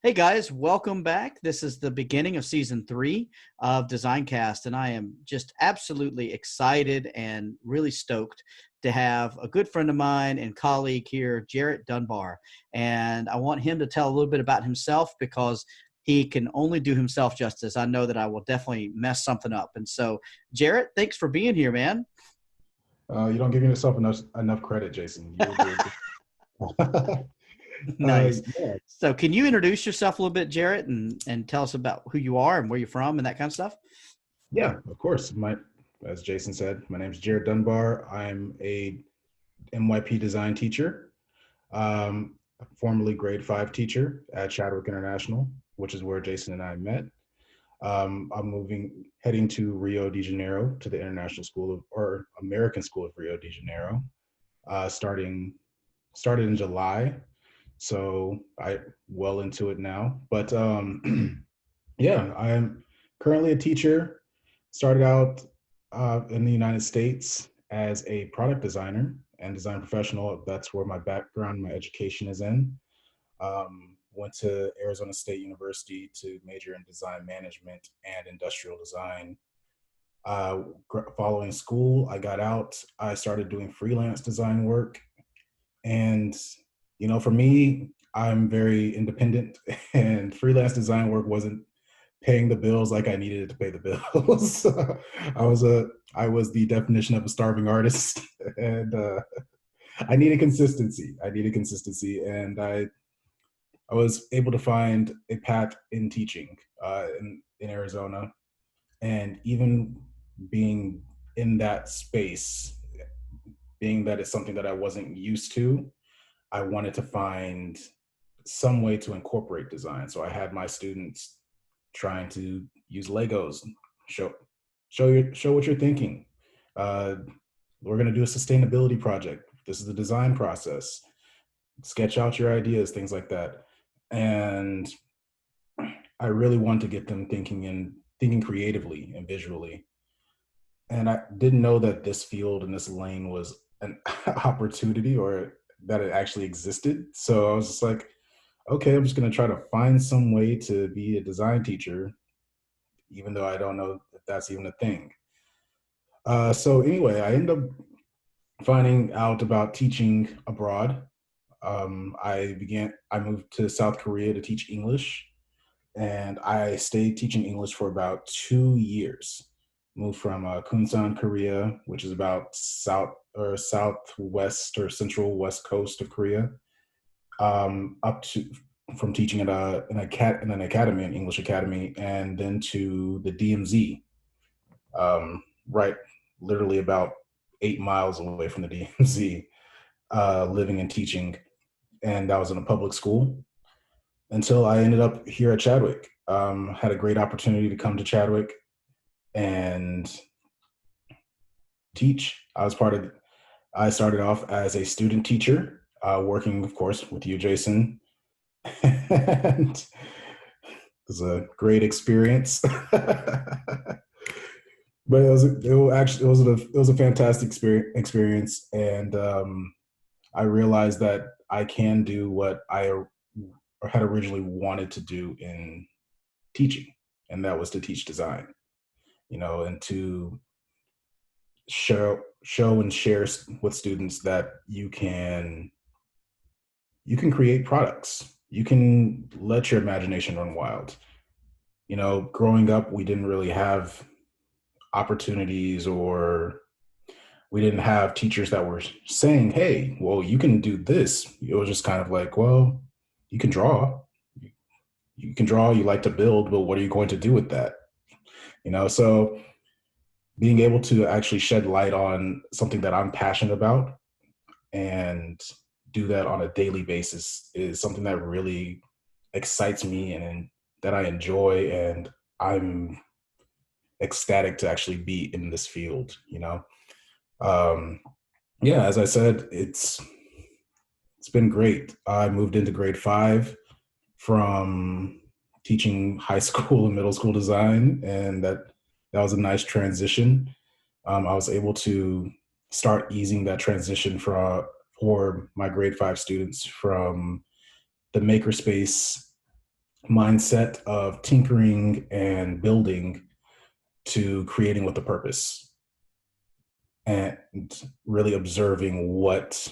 Hey guys, welcome back. This is the beginning of season 3 of Designcast, and I am just absolutely excited and really stoked to have a good friend of mine and colleague here, Jarrett Dunbar. And I want him to tell a little bit about himself because he can only do himself justice. I know that I will definitely mess something up. And so, Jarrett, thanks for being here, man. You don't give yourself enough credit, Jason. You do it. Nice. Yeah, So, can you introduce yourself a little bit, Jarrett, and tell us about who you are and where you're from and that kind of stuff? yeah, of course. As Jason said, my name is Jarrett Dunbar. I'm a MYP design teacher, formerly grade 5 teacher at Chadwick International, which is where Jason and I met. Heading to Rio de Janeiro to the International School of, or American School of Rio de Janeiro, started in July. So I well into it now. But yeah, I am currently a teacher. Started out in the United States as a product designer and design professional. That's where my background, my education is in. Went to Arizona State University to major in design management and industrial design. Following school, I got out. I started doing freelance design work. And, for me, I'm very independent and freelance design work wasn't paying the bills like I needed it to pay the bills. I was the definition of a starving artist and I needed consistency. And I was able to find a path in teaching in Arizona. And even being in that space, being that it's something that I wasn't used to, I wanted to find some way to incorporate design. So I had my students trying to use Legos, show what you're thinking. Uh, we're going to do a sustainability project. This is the design process. Sketch out your ideas, things like that. And I really want to get them thinking creatively and visually. And I didn't know that this field and this lane was an opportunity or that it actually existed. So I was just like, okay, I'm just going to try to find some way to be a design teacher, even though I don't know if that's even a thing. So anyway, I ended up finding out about teaching abroad. I moved to South Korea to teach English, and I stayed teaching English for about 2 years. Moved from Kunsan, Korea, which is about southwest or central west coast of Korea, up to from teaching at an academy, an English academy, and then to the DMZ, right, literally about 8 miles away from the DMZ, living and teaching, and that was in a public school until I ended up here at Chadwick. Had a great opportunity to come to Chadwick and teach. I started off as a student teacher, working, of course, with you, Jason. And it was a great experience. But it was a fantastic experience, and I realized that I can do what I had originally wanted to do in teaching, and that was to teach design, and to show and share with students that you can create products. You can let your imagination run wild. Growing up, we didn't really have opportunities, or we didn't have teachers that were saying, hey, well, you can do this. It was just kind of like, well, you can draw. You can draw, you like to build, but what are you going to do with that? So being able to actually shed light on something that I'm passionate about and do that on a daily basis is something that really excites me and that I enjoy, and I'm ecstatic to actually be in this field. um yeah, as I said, it's been great. I moved into grade 5 from teaching high school and middle school design, and that was a nice transition. I was able to start easing that transition for my grade 5 students from the makerspace mindset of tinkering and building to creating with a purpose, and really observing what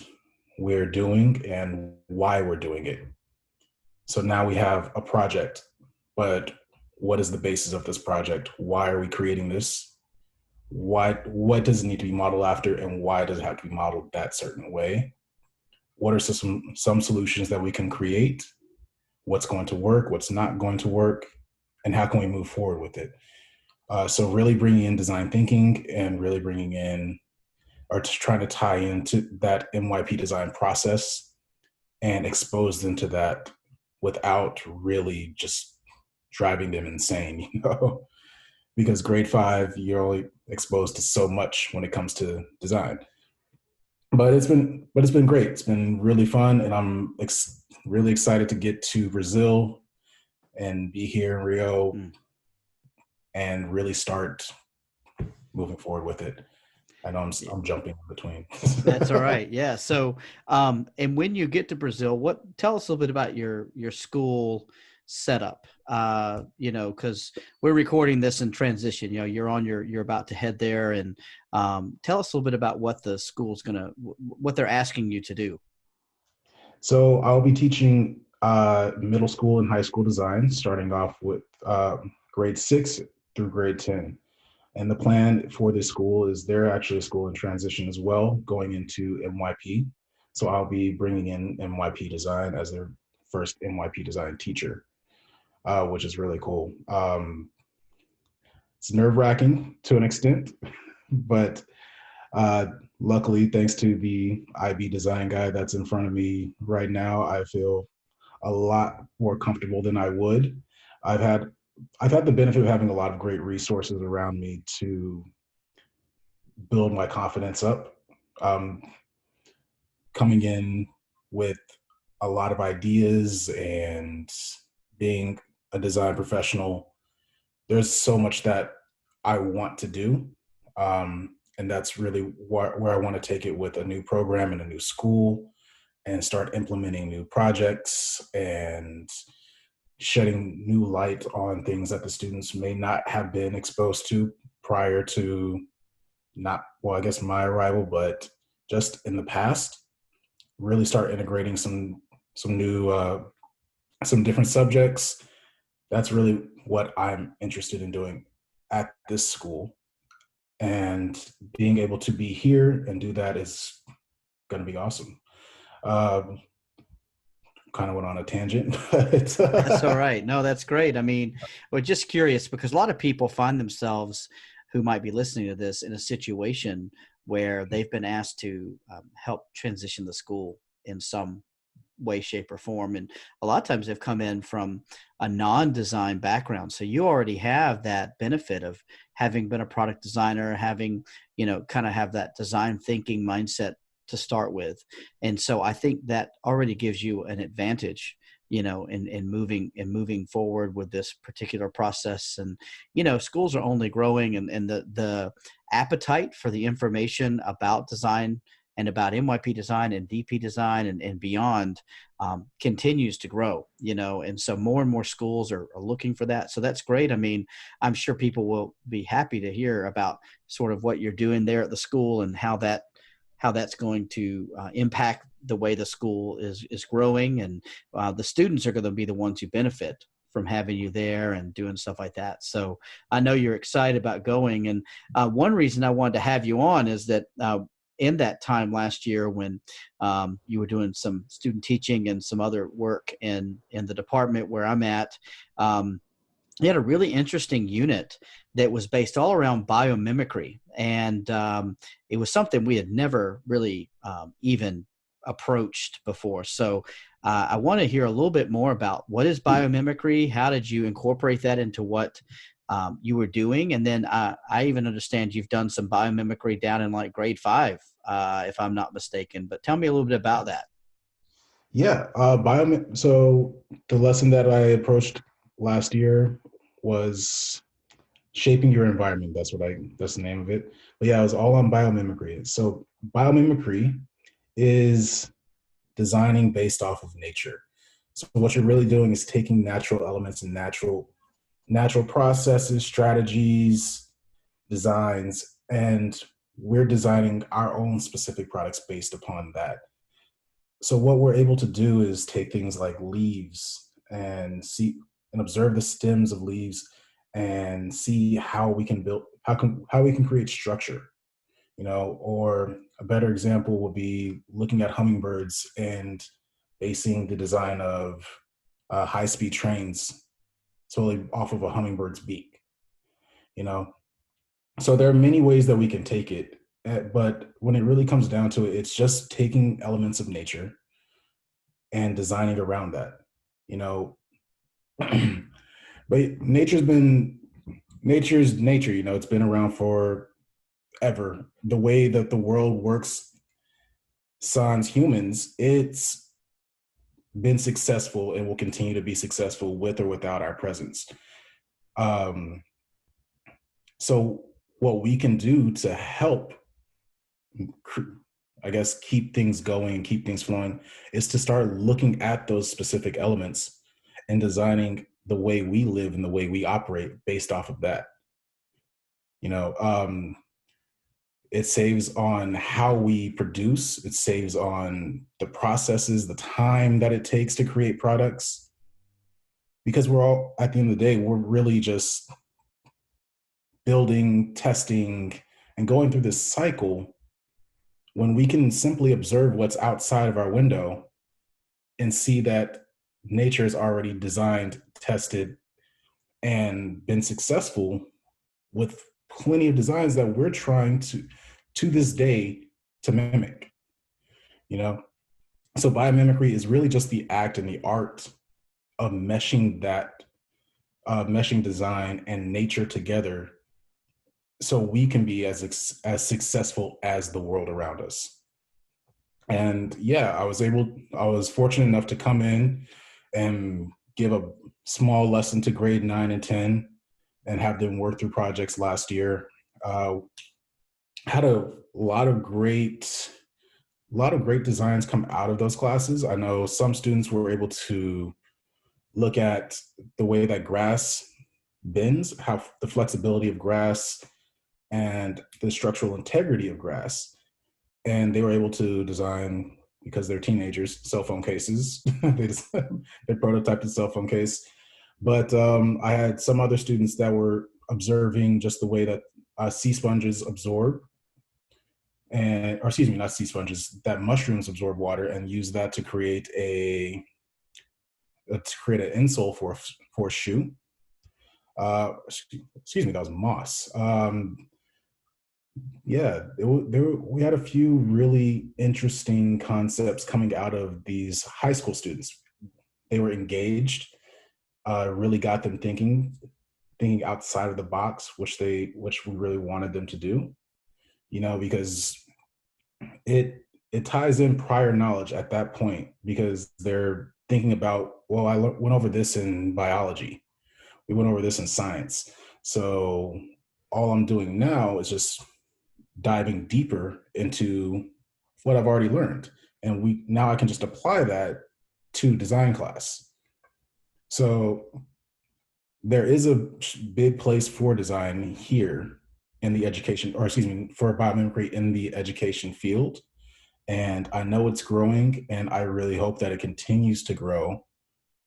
we're doing and why we're doing it. So now we have a project, but what is the basis of this project? Why are we creating this? What does it need to be modeled after, and why does it have to be modeled that certain way? What are some solutions that we can create? What's going to work? What's not going to work? And how can we move forward with it? So really bringing in design thinking and really bringing in, or just trying to tie into that MYP design process and expose them to that without really just driving them insane, you know? Because grade 5, you're only exposed to so much when it comes to design. But it's been great. It's been really fun, and I'm really excited to get to Brazil and be here in Rio and really start moving forward with it. I know I'm jumping in between. That's all right. Yeah. So, and when you get to Brazil, tell us a little bit about your school setup. Because we're recording this in transition. You're about to head there, and tell us a little bit about what the school's what they're asking you to do. So I'll be teaching middle school and high school design, starting off with grade 6 through grade 10. And the plan for this school is they're actually a school in transition as well, going into MYP. So I'll be bringing in MYP design as their first MYP design teacher, which is really cool. It's nerve-wracking to an extent, but luckily, thanks to the IB design guy that's in front of me right now, I feel a lot more comfortable than I would. I've had the benefit of having a lot of great resources around me to build my confidence up. Coming in with a lot of ideas and being a design professional, there's so much that I want to do. And that's really where I want to take it with a new program and a new school, and start implementing new projects and shedding new light on things that the students may not have been exposed to prior to I guess my arrival, but just in the past. Really start integrating some new some different subjects. That's really what I'm interested in doing at this school, and being able to be here and do that is going to be awesome. Kind of went on a tangent, but That's all right. No, that's great. I mean, we're just curious because a lot of people find themselves who might be listening to this in a situation where they've been asked to help transition the school in some way, shape, or form. And a lot of times they've come in from a non-design background. So you already have that benefit of having been a product designer, having, kind of have that design thinking mindset to start with. And so I think that already gives you an advantage, in moving forward with this particular process. And, schools are only growing, and the appetite for the information about design and about MYP design and DP design and beyond continues to grow, and so more and more schools are looking for that. So that's great. I mean, I'm sure people will be happy to hear about sort of what you're doing there at the school and how that's going to impact the way the school is growing. And the students are going to be the ones who benefit from having you there and doing stuff like that. So I know you're excited about going. And one reason I wanted to have you on is that in that time last year when you were doing some student teaching and some other work in the department where I'm at, you had a really interesting unit that was based all around biomimicry. And it was something we had never really even approached before. So I want to hear a little bit more about what is biomimicry? How did you incorporate that into what you were doing? And then I even understand you've done some biomimicry down in like grade 5, if I'm not mistaken. But tell me a little bit about that. Yeah, so the lesson that I approached last year was shaping your environment. That's the name of it. But yeah, it was all on biomimicry. So biomimicry is designing based off of nature. So what you're really doing is taking natural elements and natural processes, strategies, designs, and we're designing our own specific products based upon that. So what we're able to do is take things like leaves and see and observe the stems of leaves and see how we can build how we can create structure, or a better example would be looking at hummingbirds and basing the design of high-speed trains solely off of a hummingbird's beak. you know so there are many ways that we can take it, but when it really comes down to it, it's just taking elements of nature and designing around that. you know but nature's nature. It's been around forever. The way that the world works sans humans, it's been successful and will continue to be successful with or without our presence. um so what we can do to help, I guess, keep things going, keep things flowing, is to start looking at those specific elements and designing the way we live and the way we operate based off of that. You know, it saves on how we produce. It saves on the processes, the time that it takes to create products. Because we're all, at the end of the day, we're really just building, testing, and going through this cycle when we can simply observe what's outside of our window and see that nature is already designed, tested, and been successful with plenty of designs that we're trying to this day, to mimic. you know so biomimicry is really just the act and the art of meshing design and nature together so we can be as successful as the world around us. And yeah, I was fortunate enough to come in and give a small lesson to grade 9 and 10 and have them work through projects last year. Had a lot of great designs come out of those classes. I know some students were able to look at the way that grass bends, how the flexibility of grass and the structural integrity of grass. And they were able to design, because they're teenagers, cell phone cases. They prototyped a cell phone case. But I had some other students that were observing just the way that sea sponges absorb, or excuse me, not sea sponges, that mushrooms absorb water, and use that to create an insole for a shoe. Excuse me, that was moss. Yeah, we had a few really interesting concepts coming out of these high school students. They were engaged, really got them thinking outside of the box, which we really wanted them to do. Because it ties in prior knowledge at that point, because they're thinking about, well, I went over this in biology, we went over this in science, so all I'm doing now is just diving deeper into what I've already learned, and now I can just apply that to design class. So there is a big place for design here in the education, or excuse me, for biomimicry in the education field. And I know it's growing, and I really hope that it continues to grow,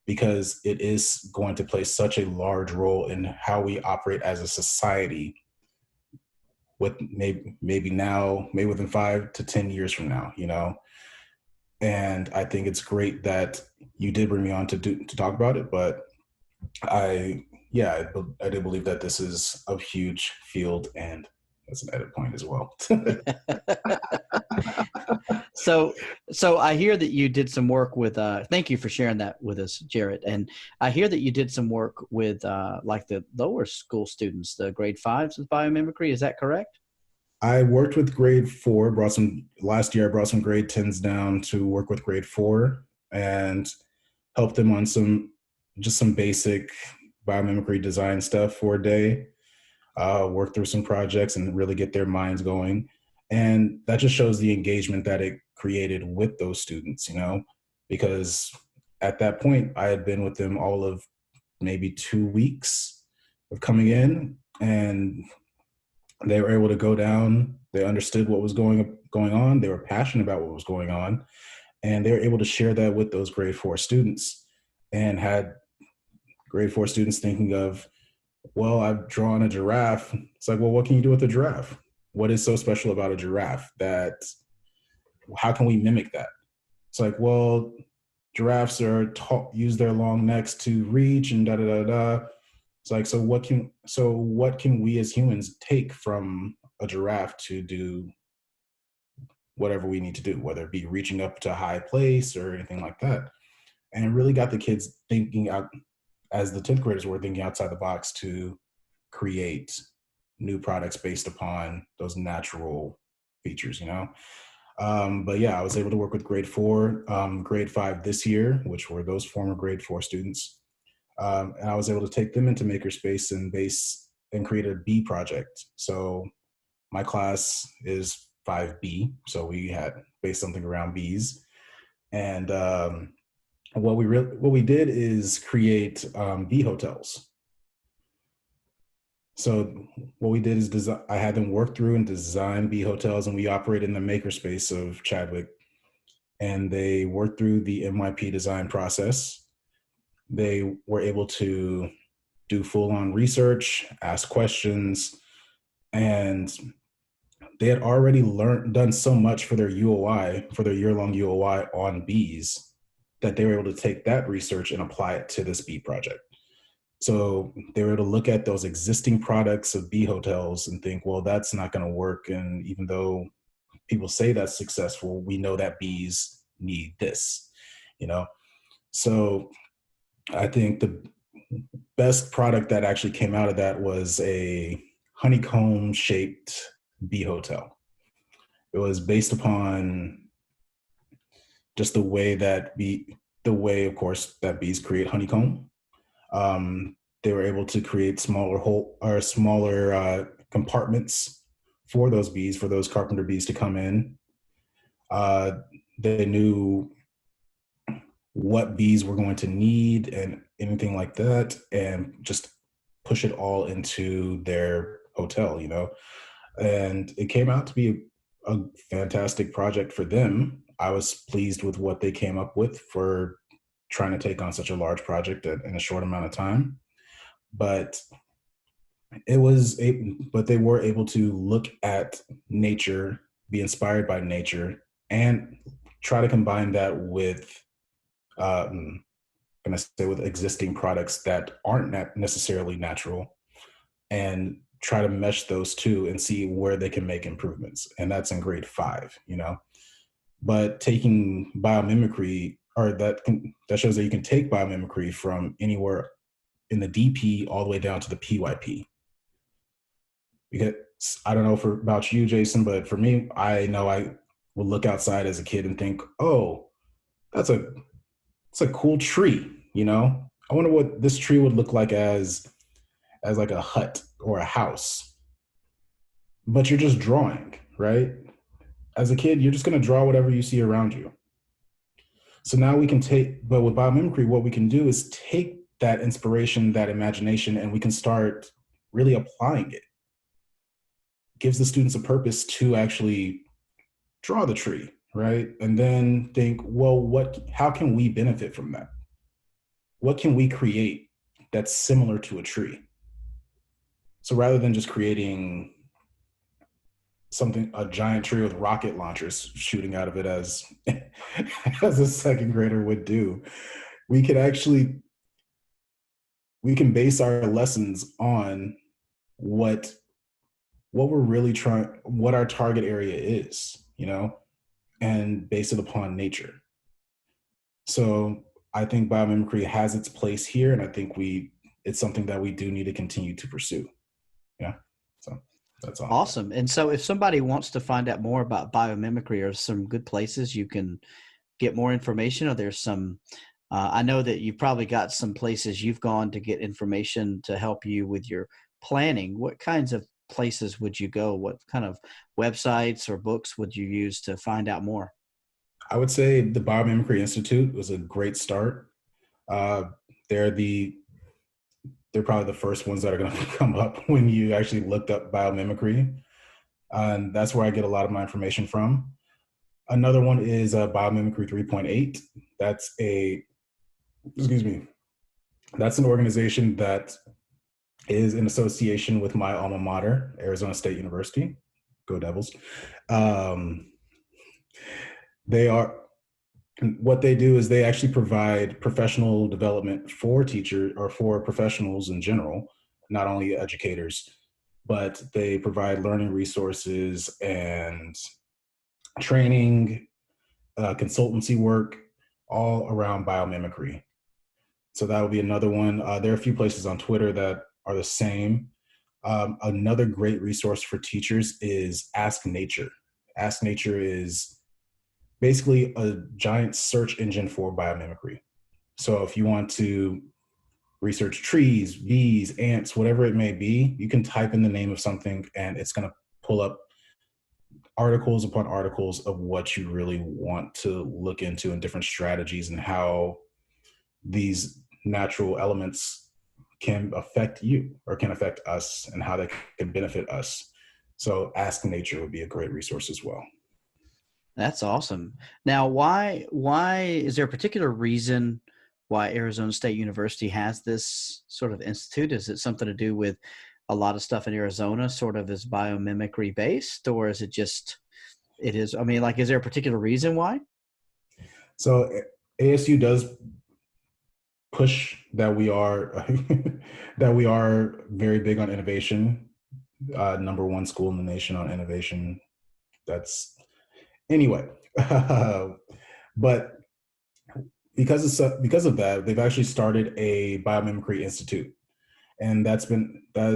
because it is going to play such a large role in how we operate as a society, with maybe now, maybe within 5 to 10 years from now, And I think it's great that you did bring me on to talk about it, but I do believe that this is a huge field, and that's an edit point as well. So I hear that you did some work with, thank you for sharing that with us, Jarrett. And I hear that you did some work with like the lower school students, the grade 5s with biomimicry. Is that correct? I worked with grade 4, last year I brought some grade 10s down to work with grade 4 and help them on some basic biomimicry design stuff for a day, work through some projects and really get their minds going. And that just shows the engagement that it created with those students, because at that point, I had been with them all of maybe 2 weeks of coming in, and they were able to go down. They understood what was going on. They were passionate about what was going on, and they were able to share that with those grade 4 students, and had grade 4 students thinking of, well, I've drawn a giraffe. It's like, well, what can you do with a giraffe? What is so special about a giraffe that, how can we mimic that? It's like, well, giraffes are use their long necks to reach and da da da da. It's like, so what can we as humans take from a giraffe to do whatever we need to do, whether it be reaching up to a high place or anything like that? And it really got the kids thinking out, as the 10th graders were thinking outside the box to create new products based upon those natural features, you know? But yeah, I was able to work with grade 4, grade 5 this year, which were those former grade 4 students. And I was able to take them into Makerspace and create a bee project. So my class is 5B, so we had based something around bees. And what we did is create bee hotels. So what we did is I had them work through and design bee hotels, and we operate in the makerspace of Chadwick. And they worked through the MYP design process. They were able to do full-on research, ask questions, and they had already done so much for their UOI, for their year-long UOI on bees, that they were able to take that research and apply it to this bee project. So they were able to look at those existing products of bee hotels and think, well, that's not going to work. And even though people say that's successful, we know that bees need this, you know? So I think the best product that actually came out of that was a honeycomb shaped bee hotel. It was based upon just the way, of course, that bees create honeycomb. They were able to create smaller compartments for those bees, for those carpenter bees to come in. They knew what bees were going to need and anything like that, and just push it all into their hotel, you know? And it came out to be a fantastic project for them. I was pleased with what they came up with for trying to take on such a large project in a short amount of time. But but they were able to look at nature, be inspired by nature, and try to combine that with, with existing products that aren't necessarily natural, and try to mesh those two and see where they can make improvements. And that's in grade 5, you know. But taking biomimicry, or that shows that you can take biomimicry from anywhere in the DP all the way down to the PYP. Because I don't know about you, Jason, but for me, I know I would look outside as a kid and think, oh, that's a cool tree, you know? I wonder what this tree would look like as like a hut or a house. But you're just drawing, right? As a kid, you're just going to draw whatever you see around you. So now but with biomimicry, what we can do is take that inspiration, that imagination, and we can start really applying it. Gives the students a purpose to actually draw the tree, right? And then think, well, how can we benefit from that? What can we create that's similar to a tree? So rather than just creating a giant tree with rocket launchers shooting out of it as as a second grader would do, we can base our lessons on what we're really what our target area is, you know, and base it upon nature. So I think biomimicry has its place here, and I think it's something that we do need to continue to pursue. Yeah. So that's all. Awesome. And so if somebody wants to find out more about biomimicry, are some good places you can get more information? Or there's some, I know that you've probably got some places you've gone to get information to help you with your planning. What kinds of places would you go? What kind of websites or books would you use to find out more? I would say the Biomimicry Institute was a great start. Uh, they're they're probably the first ones that are going to come up when you actually look up biomimicry. And that's where I get a lot of my information from. Another one is Biomimicry 3.8. That's excuse me, that's an organization that is in association with my alma mater, Arizona State University. Go Devils. Um, they are, what they do is they actually provide professional development for teachers or for professionals in general, not only educators, but they provide learning resources and training, consultancy work, all around biomimicry. So that would be another one. There are a few places on Twitter that are the same. Another great resource for teachers is AskNature. AskNature is basically a giant search engine for biomimicry. So if you want to research trees, bees, ants, whatever it may be, you can type in the name of something and it's going to pull up articles upon articles of what you really want to look into and different strategies and how these natural elements can affect you or can affect us and how they can benefit us. So AskNature would be a great resource as well. That's awesome. Now, why is there a particular reason why Arizona State University has this sort of institute? Is it something to do with a lot of stuff in Arizona sort of is biomimicry based, or is it just, it is, I mean, like, is there a particular reason why? So ASU does push that we are that we are very big on innovation. Number one school in the nation on innovation. That's anyway. But because of that, they've actually started a Biomimicry Institute, and that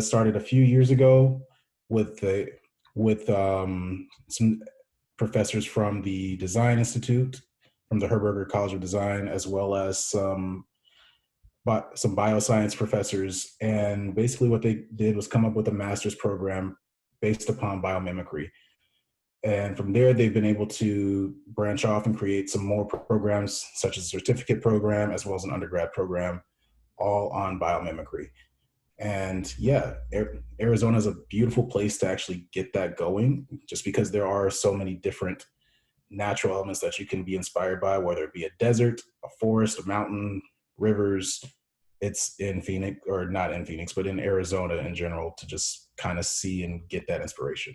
started a few years ago with some professors from the Design Institute, from the Herberger College of Design, as well as some bioscience professors. And basically what they did was come up with a master's program based upon biomimicry. And from there, they've been able to branch off and create some more programs, such as a certificate program, as well as an undergrad program, all on biomimicry. And yeah, Arizona is a beautiful place to actually get that going, just because there are so many different natural elements that you can be inspired by, whether it be a desert, a forest, a mountain, rivers. It's in Phoenix, or not in Phoenix, but in Arizona in general, to just kind of see and get that inspiration.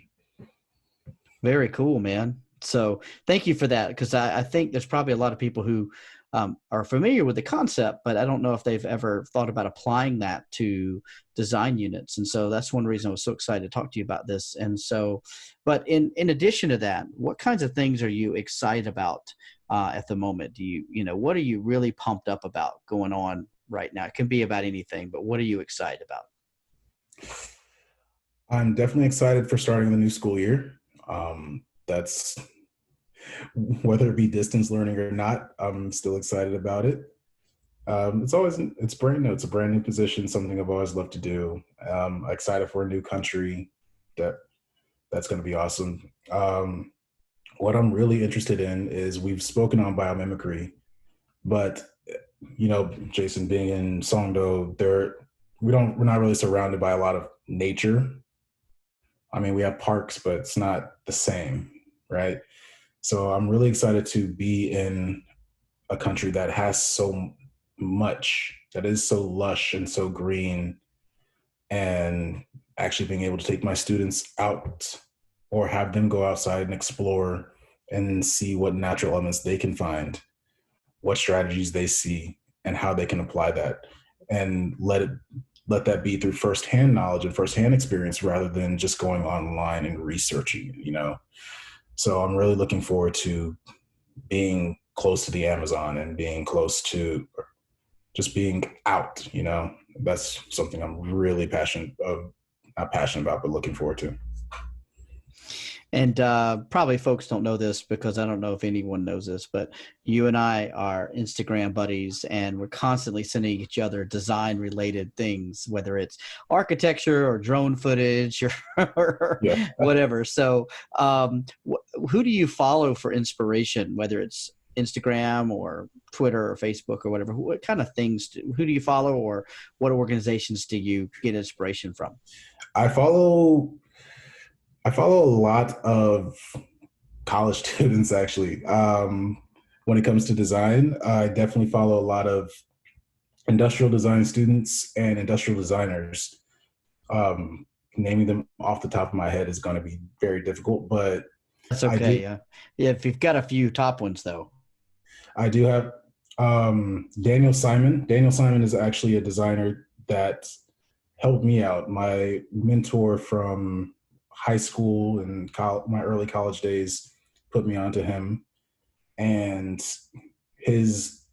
Very cool, man. So thank you for that, because I think there's probably a lot of people who are familiar with the concept, but I don't know if they've ever thought about applying that to design units. And so that's one reason I was so excited to talk to you about this. And so, but in addition to that, what kinds of things are you excited about at the moment? What are you really pumped up about going on right now? It can be about anything, but what are you excited about? I'm definitely excited for starting the new school year. That's whether it be distance learning or not, I'm still excited about it. It's brand new. It's a brand new position, something I've always loved to do. Excited for a new country. That's going to be awesome. What I'm really interested in is, we've spoken on biomimicry, but Jason, being in Songdo, we're not really surrounded by a lot of nature. I mean, we have parks, but it's not the same, right? So I'm really excited to be in a country that has so much, that is so lush and so green, and actually being able to take my students out or have them go outside and explore and see what natural elements they can find, what strategies they see, and how they can apply that, and let that be through firsthand knowledge and firsthand experience, rather than just going online and researching, So I'm really looking forward to being close to the Amazon and being close to just being out, That's something I'm really not passionate about, but looking forward to. And probably folks don't know this, because I don't know if anyone knows this, but you and I are Instagram buddies, and we're constantly sending each other design related things, whether it's architecture or drone footage or Yeah. whatever. So who do you follow for inspiration, whether it's Instagram or Twitter or Facebook or whatever, what kind of things, who do you follow, or what organizations do you get inspiration from? I follow I follow a lot of college students actually. When it comes to design, I definitely follow a lot of industrial design students and industrial designers. Naming them off the top of my head is going to be very difficult, but That's I okay. do Yeah. If you've got a few top ones though. I do have Daniel Simon. Daniel Simon is actually a designer that helped me out. My mentor from high school and my early college days put me onto him, and his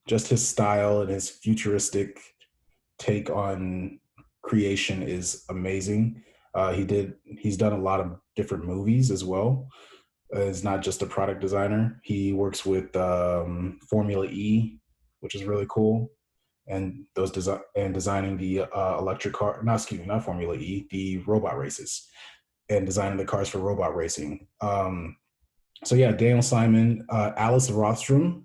just his style and his futuristic take on creation is amazing. He's done a lot of different movies as well. Is not just a product designer. He works with Formula E, which is really cool, and designing the electric car. No, excuse me, not Formula E, the robot races, and designing the cars for robot racing. So yeah, Daniel Simon, Alice Rothstrom.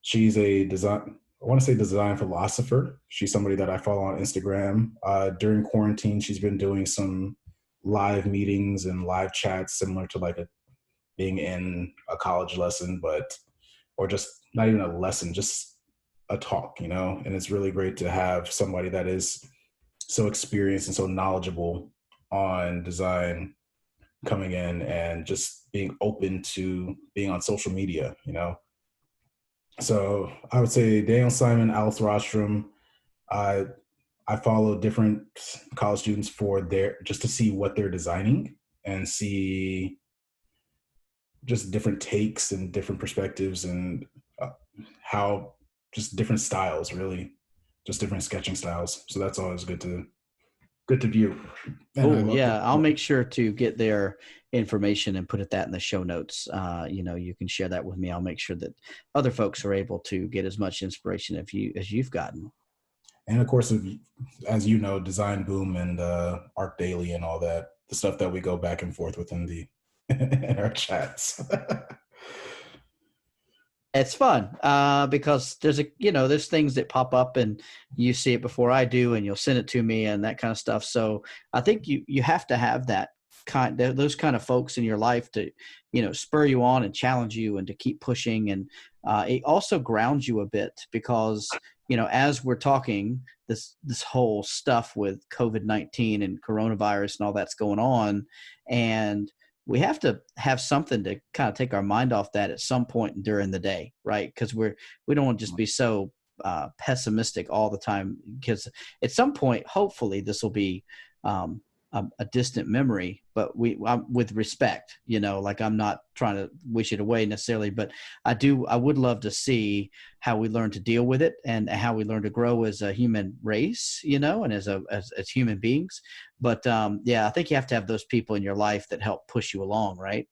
She's a design. I want to say design philosopher. She's somebody that I follow on Instagram. During quarantine, she's been doing some live meetings and live chats, similar to like being in a college lesson, or just not even a lesson, just a talk, and it's really great to have somebody that is so experienced and so knowledgeable on design coming in and just being open to being on social media. So I would say Daniel Simon, Alice Rostrom. I follow different college students just to see what they're designing and see just different takes and different perspectives and how just different styles, really, just different sketching styles. So that's always good to view. And I Oh love yeah, I'll to. make sure to get their information and put that in the show notes. You can share that with me. I'll make sure that other folks are able to get as much inspiration as you've gotten. And of course, as you know, Design Boom and Art Daily and all that, the stuff that we go back and forth within the in our chats. It's fun because there's things that pop up and you see it before I do, and you'll send it to me and that kind of stuff. So I think you have to have those kind of folks in your life to spur you on and challenge you and to keep pushing, and it also grounds you a bit because as we're talking this whole stuff with COVID-19 and coronavirus and all that's going on, and we have to have something to kind of take our mind off that at some point during the day, right? Because we don't want to just be so pessimistic all the time, because at some point, hopefully, this will be a distant memory, but with respect, like I'm not trying to wish it away necessarily, but I would love to see how we learn to deal with it and how we learn to grow as a human race, and as human beings. But yeah, I think you have to have those people in your life that help push you along, right?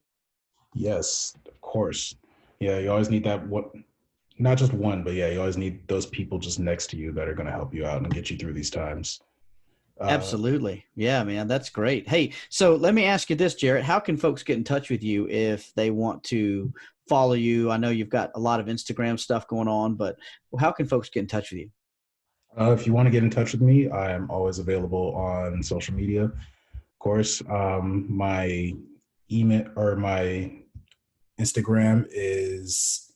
Yes, of course. Yeah, you always need that. Not just one, but yeah, you always need those people just next to you that are going to help you out and get you through these times. Uh, Absolutely. Yeah, man, that's great. Hey, so let me ask you this, Jarrett. How can folks get in touch with you if they want to follow you? I know you've got a lot of Instagram stuff going on, but how can folks get in touch with you? if you want to get in touch with me, I am always available on social media. Of course, my email or my Instagram is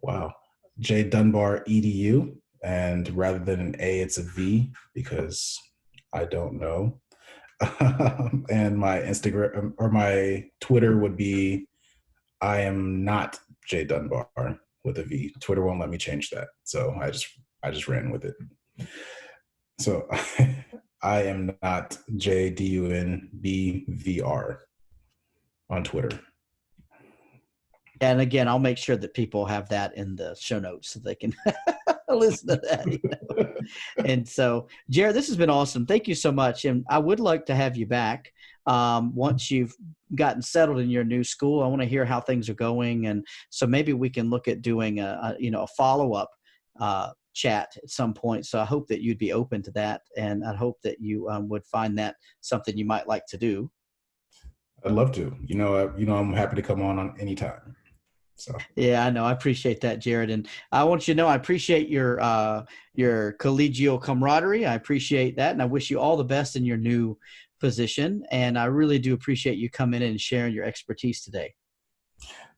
wow, J Dunbar EDU, and rather than an A, it's a V because I don't know. And my Instagram or my Twitter would be I am not J Dunbar with a V. Twitter won't let me change that, so I just ran with it. So I am not JDUNBVR on Twitter. And again, I'll make sure that people have that in the show notes so they can listen to that. And so, Jared, this has been awesome. Thank you so much. And I would like to have you back once you've gotten settled in your new school. I want to hear how things are going. And so maybe we can look at doing a follow-up chat at some point. So I hope that you'd be open to that. And I hope that you would find that something you might like to do. I'd love to. I'm happy to come on anytime. So Yeah, I know. I appreciate that, Jared. And I want you to know I appreciate your collegial camaraderie. I appreciate that. And I wish you all the best in your new position. And I really do appreciate you coming in and sharing your expertise today.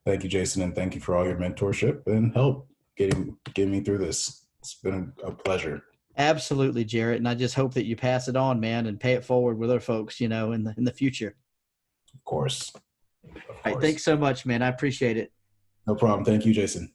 thank you, Jason, and thank you for all your mentorship and help getting me through this. It's been a pleasure. Absolutely, Jared. And I just hope that you pass it on, man, and pay it forward with other folks, in the future. Of course. Of All right. course. Thanks so much, man. I appreciate it. No problem. Thank you, Jason.